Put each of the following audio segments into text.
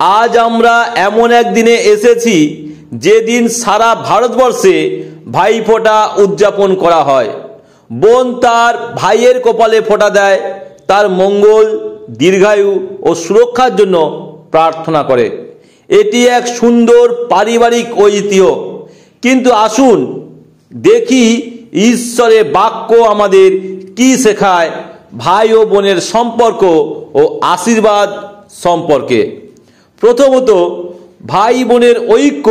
আজ আমরা এমন এক দিনে এসেছি যেদিন সারা ভারতবর্ষে ভাইফোঁটা উদযাপন করা হয়। বোন তার ভাইয়ের কপালে ফোঁটা দেয়, তার মঙ্গল, দীর্ঘায়ু ও সুরক্ষার জন্য প্রার্থনা করে। এটি এক সুন্দর পারিবারিক ঐতিহ্য। কিন্তু আসুন দেখি ঈশ্বরের বাক্য আমাদের কি শেখায় ভাই ও বোনের সম্পর্ক ও আশীর্বাদ সম্পর্কে। প্রথমত, ভাই বোনের ঐক্য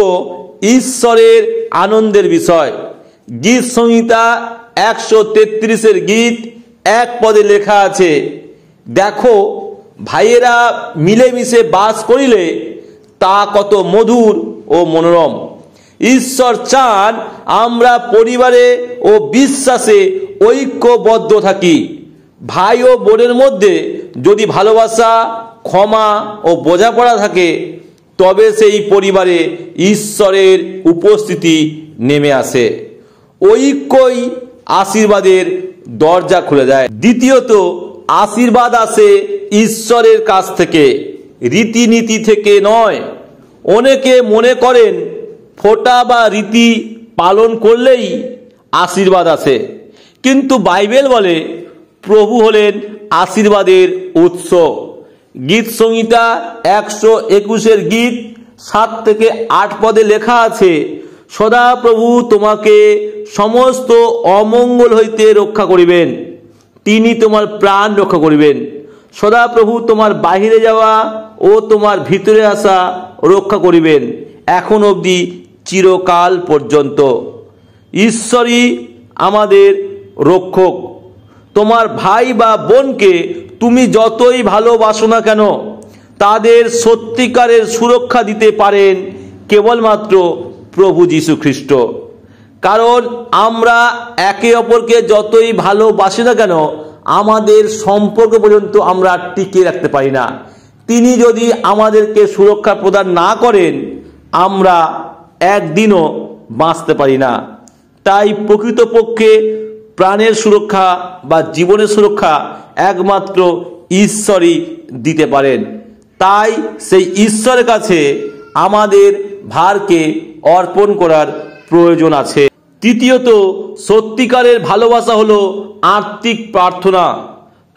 ঈশ্বরের আনন্দের বিষয়। গীত সংহিতা 133-এর গীত 1 পদে লেখা আছে, দেখো ভাইয়েরা মিলেমিশে বাস করিলে তা কত মধুর ও মনোরম। ঈশ্বর চান আমরা পরিবারে ও বিশ্বাসে ঐক্যবদ্ধ থাকি। ভাই ও বোনের মধ্যে যদি ভালোবাসা, ক্ষমা ও বোঝাপড়া থাকে তবে সেই পরিবারে ঈশ্বরের উপস্থিতি নেমে আসে। ঐক্যই আশীর্বাদের দরজা খুলে দেয়। দ্বিতীয়ত, আশীর্বাদ আসে ঈশ্বরের কাছ থেকে, রীতিনীতি থেকে নয়। অনেকে মনে করেন ফোঁটা বা রীতি পালন করলেই আশীর্বাদ আসে, কিন্তু বাইবেল বলে প্রভু হলেন আশীর্বাদের উৎস। গীত সংহিতা 121-এর গীত 7-8 পদে লেখা আছে, সদা প্রভু তোমাকে সমস্ত অমঙ্গল হইতে রক্ষা করিবেন, তিনি তোমার প্রাণ রক্ষা করিবেন। সদা প্রভু তোমার বাহিরে যাওয়া ও তোমার ভিতরে আসা রক্ষা করিবেন, এখন অবধি চিরকাল পর্যন্ত। ঈশ্বরই আমাদের রক্ষক। তোমার ভাই বা বোনকে তুমি যতই ভালোবাসো না কেন, তাদের সত্যিকারের সুরক্ষা দিতে পারেন কেবলমাত্র প্রভু যীশু খ্রিস্ট। কারণ আমরা একে অপরকে যতই ভালোবাসি না কেন, আমাদের সম্পর্ক পর্যন্ত আমরা টিকিয়ে রাখতে পারি না। তিনি যদি আমাদেরকে সুরক্ষা প্রদান না করেন, আমরা একদিনও বাঁচতে পারি না। তাই প্রকৃতপক্ষে প্রাণের সুরক্ষা বা জীবনের সুরক্ষা একমাত্র ঈশ্বরই দিতে পারেন। তাই সেই ঈশ্বরের কাছে আমাদের ভারকে অর্পণ করার প্রয়োজন আছে। তৃতীয়ত, সত্যিকারের ভালোবাসা হলো আত্মিক প্রার্থনা।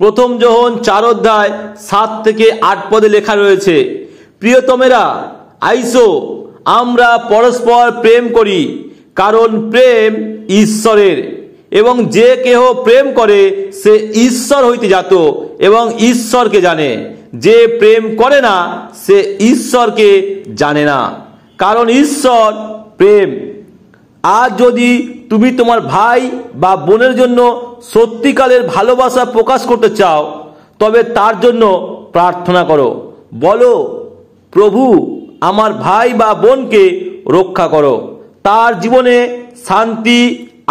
প্রথম যোহন 4:7-8 পদে লেখা রয়েছে, প্রিয়তমেরা আইসো আমরা পরস্পর প্রেম করি, কারণ প্রেম ঈশ্বরের, এবং যে কেহ প্রেম করে সে ঈশ্বর হইতে জাত এবং ঈশ্বরকে জানে। যে প্রেম করে না সে ঈশ্বরকে জানে না, কারণ ঈশ্বর প্রেম। আর যদি তুমি তোমার ভাই বা বোনের জন্য সত্যিকারের ভালোবাসা প্রকাশ করতে চাও, তবে তার জন্য প্রার্থনা করো। বলো, প্রভু আমার ভাই বা বোনকে রক্ষা করো, তার জীবনে শান্তি,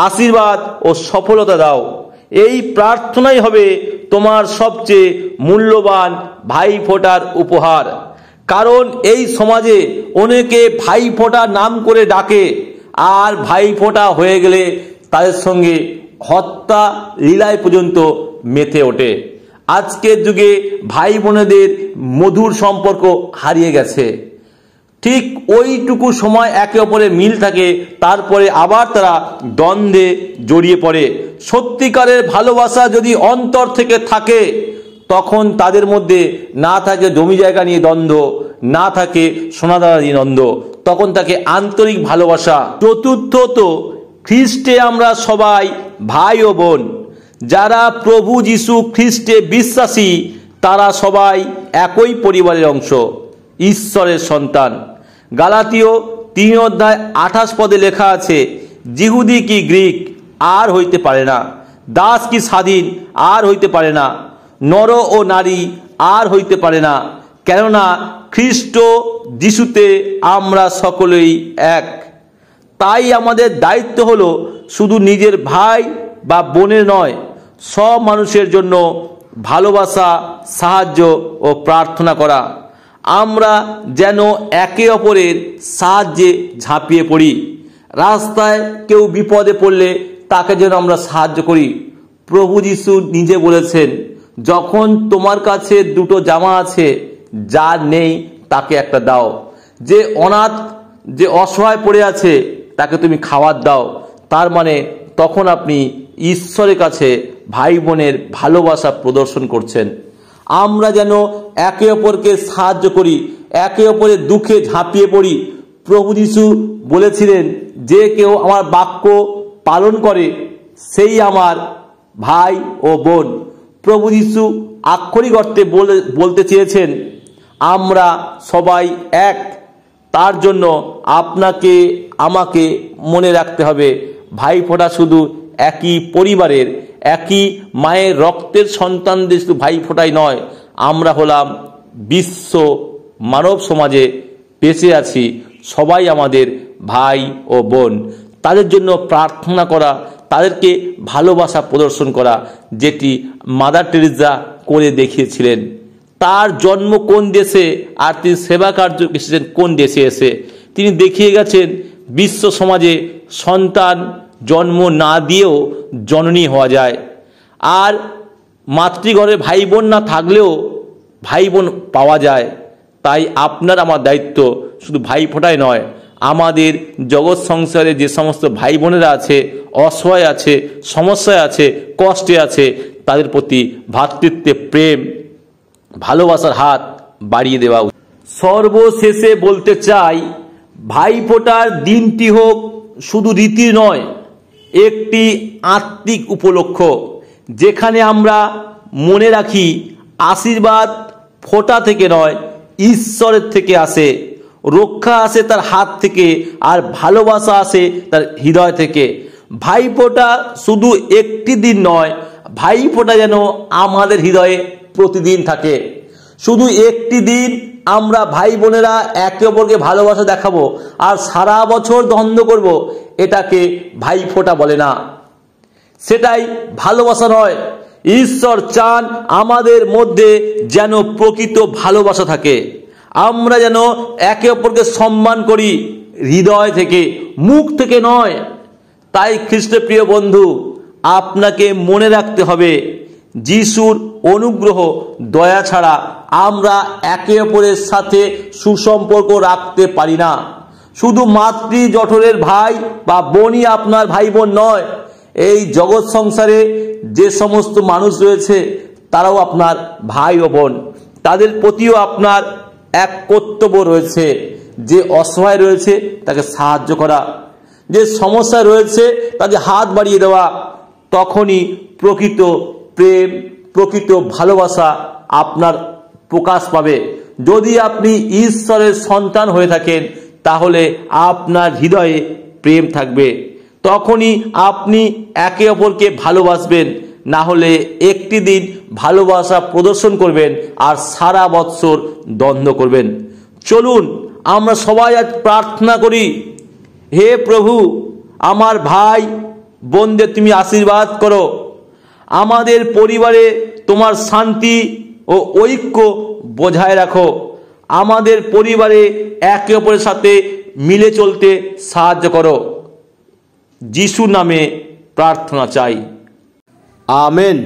আশীর্বাদ ও সফলতা দাও। এই প্রার্থনাই হবে তোমার সবচেয়ে মূল্যবান ভাইফোঁটার উপহার। কারণ এই সমাজে অনেকে ভাইফোঁটার নাম করে ডাকে, আর ভাইফোঁটা হয়ে গেলে তাদের সঙ্গে হত্যা লীলায় পর্যন্ত মেতে ওঠে। আজকের যুগে ভাই বোনেদের মধুর সম্পর্ক হারিয়ে গেছে। ঠিক ওইটুকু সময় একে অপরের মিল থাকে, তারপরে আবার তারা দ্বন্দ্বে জড়িয়ে পড়ে। সত্যিকারের ভালোবাসা যদি অন্তর থেকে থাকে, তখন তাদের মধ্যে না থাকে জমি জায়গা নিয়ে দ্বন্দ্ব, না থাকে সোনাদানা নিয়ে দ্বন্দ্ব, তখন থাকে আন্তরিক ভালোবাসা। চতুর্থত, খ্রিস্টে আমরা সবাই ভাই ও বোন। যারা প্রভু যীশু খ্রিস্টে বিশ্বাসী তারা সবাই একই পরিবারের অংশ, ঈশ্বরের সন্তান। গালাতীয় 3:28 পদে লেখা আছে, যিহুদি কি গ্রীক আর হইতে পারে না, দাস কি স্বাধীন আর হইতে পারে না, নর ও নারী আর হইতে পারে না, কেননা খ্রিস্ট যিশুতে আমরা সকলেই এক। তাই আমাদের দায়িত্ব হলো শুধু নিজের ভাই বা বোনের নয়, সব মানুষের জন্য ভালোবাসা, সাহায্য ও প্রার্থনা করা। আমরা যেন একে অপরের সাহায্যে ঝাঁপিয়ে পড়ি। রাস্তায় কেউ বিপদে পড়লে তাকে যেন আমরা সাহায্য করি। প্রভু যীশু নিজে বলেছেন, যখন তোমার কাছে 2টো জামা আছে, যার নেই তাকে একটা দাও। যে অনাথ, যে অসহায় পড়ে আছে, তাকে তুমি খাবার দাও। তার মানে তখন আপনি ঈশ্বরের কাছে ভাই বোনের ভালোবাসা প্রদর্শন করছেন। আমরা যেন একে অপরকে সাহায্য করি, একে অপরের দুঃখে ঝাঁপিয়ে পড়ি। প্রভু যিশু বলেছিলেন, যে কেউ আমার বাক্য পালন করে সেই আমার ভাই ও বোন। প্রভু যিশু আক্ষরিক অর্থে বলতে চেয়েছেন আমরা সবাই এক। তার জন্য আপনাকে আমাকে মনে রাখতে হবে, ভাইফোঁটা শুধু একই পরিবারের, একই মায়ের রক্তের সন্তানদের শুধু ভাইফোঁটাই নয়, আমরা হলাম বিশ্ব মানব সমাজে বেঁচে আছি, সবাই আমাদের ভাই ও বোন। তাদের জন্য প্রার্থনা করা, তাদেরকে ভালোবাসা প্রদর্শন করা, যেটি মাদার টেরেসা করে দেখিয়েছিলেন। তার জন্ম কোন দেশে আর তিনি সেবা কার্য এসেছেন কোন দেশে এসে, তিনি দেখিয়ে গেছেন বিশ্ব সমাজে সন্তান জন্ম না দিয়েও জননী হওয়া যায়। আর মাতৃঘরে ভাই বোন না থাকলেও ভাই বোন পাওয়া যায়। তাই আপনার আমার দায়িত্ব শুধু ভাইফোঁটাই নয়, আমাদের জগৎ সংসারে যে সমস্ত ভাই বোনেরা আছে, অসহায় আছে, সমস্যায় আছে, কষ্টে আছে, তাদের প্রতি ভ্রাতৃত্বে প্রেম ভালোবাসার হাত বাড়িয়ে দেওয়া উচিত। সর্বশেষে বলতে চাই, ভাইফোঁটার দিনটি হোক শুধু রীতি নয়, একটি আত্মিক উপলক্ষ, যেখানে আমরা মনে রাখি আশীর্বাদ ফোঁটা থেকে নয়, ঈশ্বরের থেকে আসে। রক্ষা আসে তার হাত থেকে, আর ভালোবাসা আসে তার হৃদয় থেকে। ভাইফোঁটা শুধু একটি দিন নয়, ভাইফোঁটা যেন আমাদের হৃদয়ে প্রতিদিন থাকে। শুধু একটি দিন আমরা ভাই বোনেরা একে অপরকে ভালোবাসা দেখাবো আর সারা বছর দ্বন্দ্ব করব, এটাকে ভাইফোঁটা বলে না, সেটাই ভালোবাসা নয়। ঈশ্বর চান আমাদের মধ্যে যেন প্রকৃত ভালোবাসা থাকে, আমরা যেন একে অপরকে সম্মান করি হৃদয় থেকে, মুখ থেকে নয়। তাই খ্রিস্টপ্রিয় বন্ধু, আপনাকে মনে রাখতে হবে, যিশুর অনুগ্রহ দয়া ছাড়া আমরা একে অপরের সাথে সুসম্পর্ক রাখতে পারি না। শুধু মাতৃ জঠরের ভাই বা বোনই আপনার ভাই বোন নয়, এই জগৎ সংসারে যে সমস্ত মানুষ রয়েছে তারাও আপনার ভাই ও বোন। তাদের প্রতিও আপনার এক কর্তব্য রয়েছে, যে অসহায় রয়েছে তাকে সাহায্য করা, যে সমস্যা রয়েছে তাকে হাত বাড়িয়ে দেওয়া। তখনই প্রকৃত প্রেম, প্রকৃত ভালোবাসা আপনার প্রকাশ পাবে। যদি আপনি ঈশ্বরের সন্তান হয়ে থাকেন, তাহলে আপনার হৃদয়ে প্রেম থাকবে, তখনই আপনি একে অপরকে ভালোবাসবেন। না হলে একটি দিন ভালোবাসা প্রদর্শন করবেন আর সারা বৎসর দ্বন্দ্ব করবেন। চলুন আমরা সবাই আজ প্রার্থনা করি, হে প্রভু, আমার ভাই বোনদের তুমি আশীর্বাদ করো, আমাদের পরিবারে তোমার শান্তি ও ঐক্য বজায় রাখো, আমাদের পরিবারে একে অপরের সাথে মিলে চলতে সাহায্য করো। যিশুর নামে প্রার্থনা চাই, আমেন।